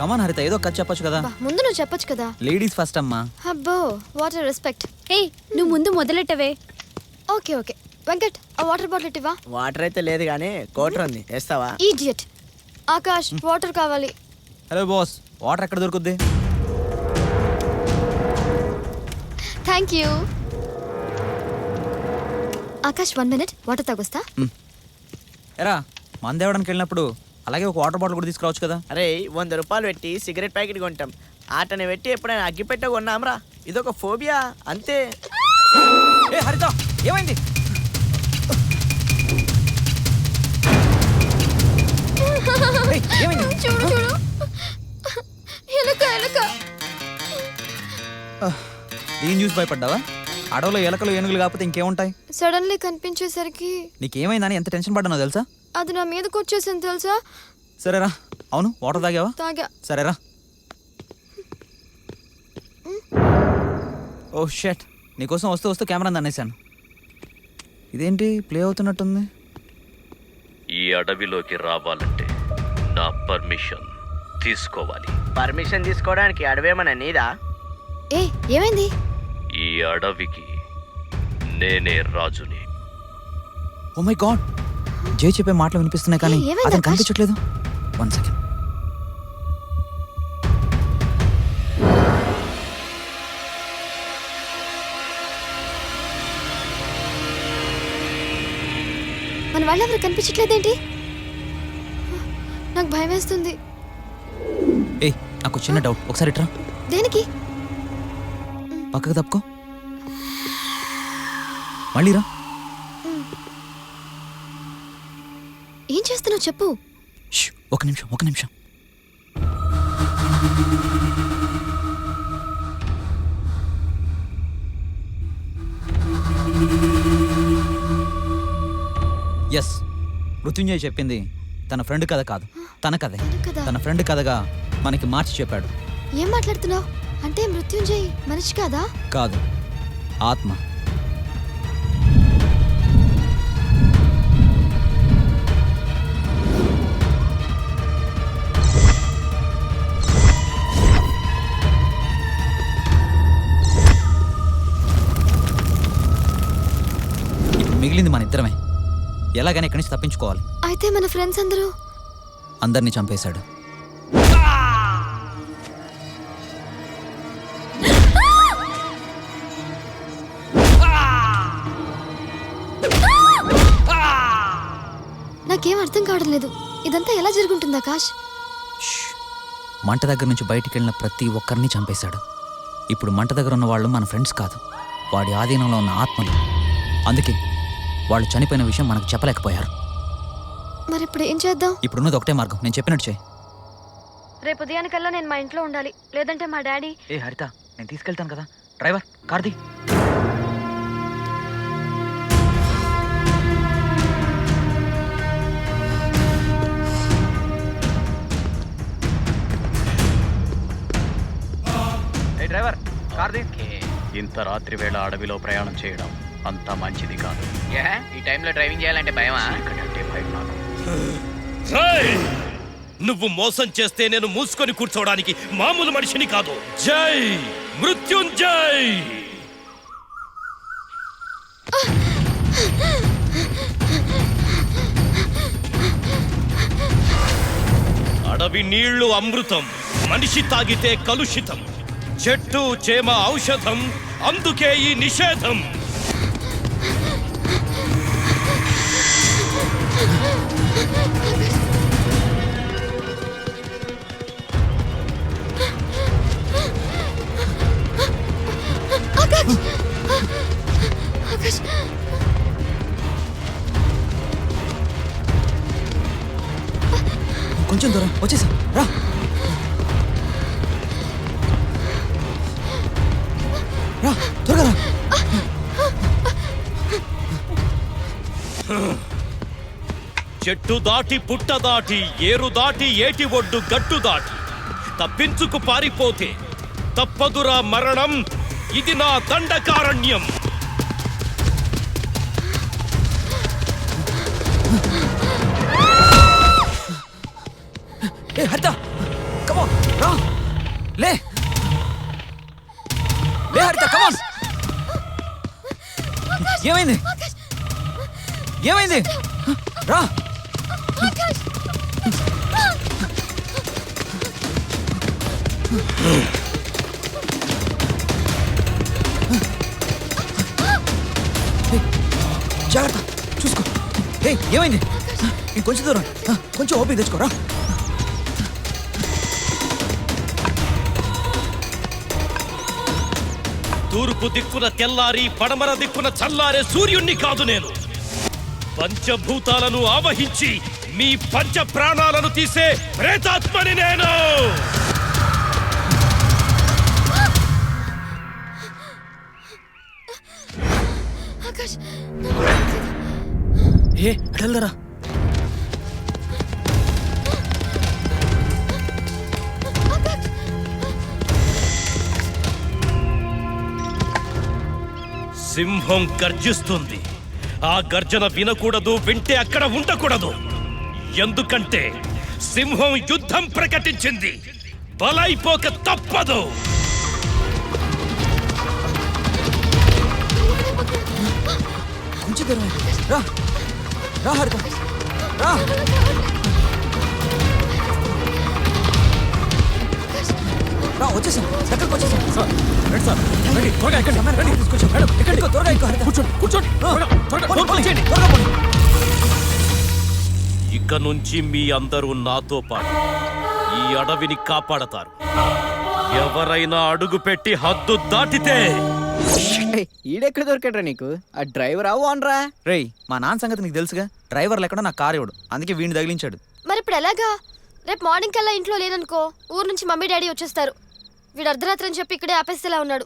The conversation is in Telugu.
కమాన్ హరిత, ఏదో కథ చెప్పొచ్చు కదా. ముందు నువ్వు చెప్పొచ్చు కదా. లేడీస్ ఫస్ట్ అమ్మా. అబ్బో వాటర్ రెస్పెక్ట్. ఏయ్ నువ్వు ముందు మొదలెట్టవే. ఓకే ఓకే వెంకట్, ఆ వాటర్ బాటిల్ ఇవ్వా. వాటర్ అయితే లేదు కానీ కోటర్ ఉంది, వేస్తావా? ఈడియట్. ఆకాష్ వాటర్ కావాలి. హలో బాస్, వాటర్ ఎక్కడ దొరుకుద్ది? Thank you. Akash 1 minute water తాగొస్తా. ఎరా మందేవడానికి వెళ్ళినప్పుడు అలాగే ఒక వాటర్ బాటిల్ కూడా తీసుకురావచ్చు కదా. అరే 100 రూపాయలు పెట్టి సిగరెట్ ప్యాకెట్ కొంటాం, ఆటని పెట్టి ఎప్పుడైనా అగ్గిపెట్ట కొన్నాంరా. ఇదొక ఫోబియా అంతే. ఏ హరిత, ఏమైంది? ఏమైంది? చూడు చూడు, ఎలక ఎలక. ఏం చూసి భయపడ్డావా? అడవులో ఎలకలు ఏనుగులు కాకపోతే ఇంకేముంటాయి? సడన్లీ కనిపించేసరికి నీకేమైందని ఎంత టెన్షన్ పడ్డానో తెలుసా? అది నా మీదకి వచ్చేసింది తెలుసా. సరేరా. అవును, వాటర్ తాగావా? తాగా. సరేరా. ఓ షట్, నీకోసం వస్తూ వస్తూ కెమెరా అనేసాను. ఇదేంటి ప్లే అవుతున్నట్టుంది? ఈ అడవిలోకి రావాలంటే నా పర్మిషన్ తీసుకోవాలి. పర్మిషన్ తీసుకోవడానికి అడవేమన్నా నీదా? ఏ ఏమైంది? ఈ అడవికి నేనే రాజుని. ఓ మై గాడ్, జై చెప్పే మాటలు వినిపిస్తున్నాయి కానీ ఏమైంది అతను ఆకాష్? కనిపించట్లేదు. 1 second. మన వాళ్ళెవరు కనిపించట్లేదేంటి? నాకు భయం వేస్తుంది. ఏయ్ నాకు చిన్న డౌట్, ఒకసారి ఇట్రా. దేనికి? పక్కకు తప్పుకో, మళ్ళీ రా. ఏం చేస్తున్నావు చెప్పు. ష్, ఒక నిమిషం. ఎస్, మృత్యుంజయ్ చెప్పింది తన ఫ్రెండ్ కథ కాదు, తన కథే. కదా. తన ఫ్రెండ్ కథగా మనకి మార్చి చెప్పాడు. ఏం మాట్లాడుతున్నావు? అంటే మృత్యుంజయ్ మనిషి కాదా? కాదు, ఆత్మ. ఇప్పుడు మిగిలింది మన ఇద్దరమే. ఎలాగైనా ఇక్కడి నుంచి తప్పించుకోవాలి. అయితే మన ఫ్రెండ్స్ అందరూ? అందరినీ చంపేశాడు. నాకేం అర్థం కావడం లేదు. ఇదంతా ఎలా జరుగుతుంది ఆకాష్? ష్, మంట దగ్గర నుంచి బయటికి వెళ్ళిన ప్రతి ఒక్కరిని చంపేశాడు. ఇప్పుడు మంట దగ్గర ఉన్న వాళ్ళు మన ఫ్రెండ్స్ కాదు, వాడి ఆధీనంలో ఉన్న ఆత్మలు. అందుకే వాళ్ళు చనిపోయిన విషయం మనకు చెప్పలేకపోయారు. మరి ఇప్పుడు ఏం చేద్దాం? ఇప్పుడున్నది ఒకటే మార్గం, నేను చెప్పినట్టు చేయి. రేపు ఉదయానికల్లా నేను మా ఇంట్లో ఉండాలి, లేదంటే మా డాడీ. ఏ హరిత, నేను తీసుకెళ్తాను కదా. డ్రైవర్, కార్తీ. డ్రైవర్, కార్తీ. ఇంత రాత్రి వేళ అడవిలో ప్రయాణం చేయడం అంత మంచిది కాదు. ఈ టైంలో డ్రైవింగ్ చేయాలంటే భయమా? ఇక్కడంటే భయం నాకు. నువ్వు మోసం చేస్తే నేను మూసుకొని కూర్చోవడానికి మామూలు మనిషిని కాదు. జై మృత్యుంజయ్! అడవి నీళ్లు అమృతం, మనిషి తాగితే కలుషితం. చెట్టు చేమ ఔషధం, అందుకే ఈ నిషేధం. ఆకాష్! ఆకాష్! కొంచెం దూరం వచ్చేసా, రా. రా, త్వరగా రా. చెట్టు దాటి పుట్ట దాటి ఏరు దాటి ఏటి ఒడ్డు గట్టు దాటి తప్పించుకు పారిపోతే తప్పదురా మరణం. ఇది నా దండకారణ్యం. ఏ హరిత, కమ్ ఆన్. లే లే హరిత కమాన్. ఏమైంది ఏమైంది రా. జాగ్రత్త చూసుకో. ఏమైంది? ఇంకొంచెం దూరం, కొంచెం ఓపిక తెచ్చుకోరా. తూర్పు దిక్కున తెల్లారి పడమర దిక్కున చల్లారే సూర్యుణ్ణి కాదు నేను. పంచభూతాలను ఆవహించి మీ పంచ ప్రాణాలను తీసే ప్రేతాత్మని నేను. ఆకాష్ అడగలరా. సింహం గర్జిస్తుంది. ఆ గర్జన వినకూడదు, వింటే అక్కడ ఉండకూడదు. ఎందుకంటే సింహం యుద్ధం ప్రకటించింది. బలైపోక తప్పదు. కొంచెం దూరం రా. రా హరిత రా. రా వచ్చేసాం, దగ్గరకు వచ్చేసాం. రండి సార్, రండి త్వరగా ఎక్కండి. రండి తీసుకొచ్చాం మేడం. ఎక్కండి త్వరగా ఎక్కువ. కూర్చోండి కూర్చోండి. త్వరగా పోనీ. ఇక నుంచి మీ అందరూ నాతో పాటు ఈ అడవిని కాపాడతారు. ఎవరైనా అడుగు పెట్టి హద్దు దాటితే ఈడెక్కడ దొరికాడ్రా నీకు? ఆ డ్రైవర్ ఓనరా? రేయ్, మా నాన్న సంగతి నీకు తెలుసుగా. డ్రైవర్ లేకుండా నాకు కారు ఇవ్వడు, అందుకే వీడిని తగిలించాడు. మరి ఇప్పుడు ఎలాగా? రేపు మార్నింగ్ కల్లా ఇంట్లో లేదనుకో, ఊరు నుంచి మమ్మీ డాడీ వచ్చేస్తారు. వీడు అర్ధరాత్రి అని చెప్పి ఇక్కడే ఆపేస్తేలా ఉన్నాడు.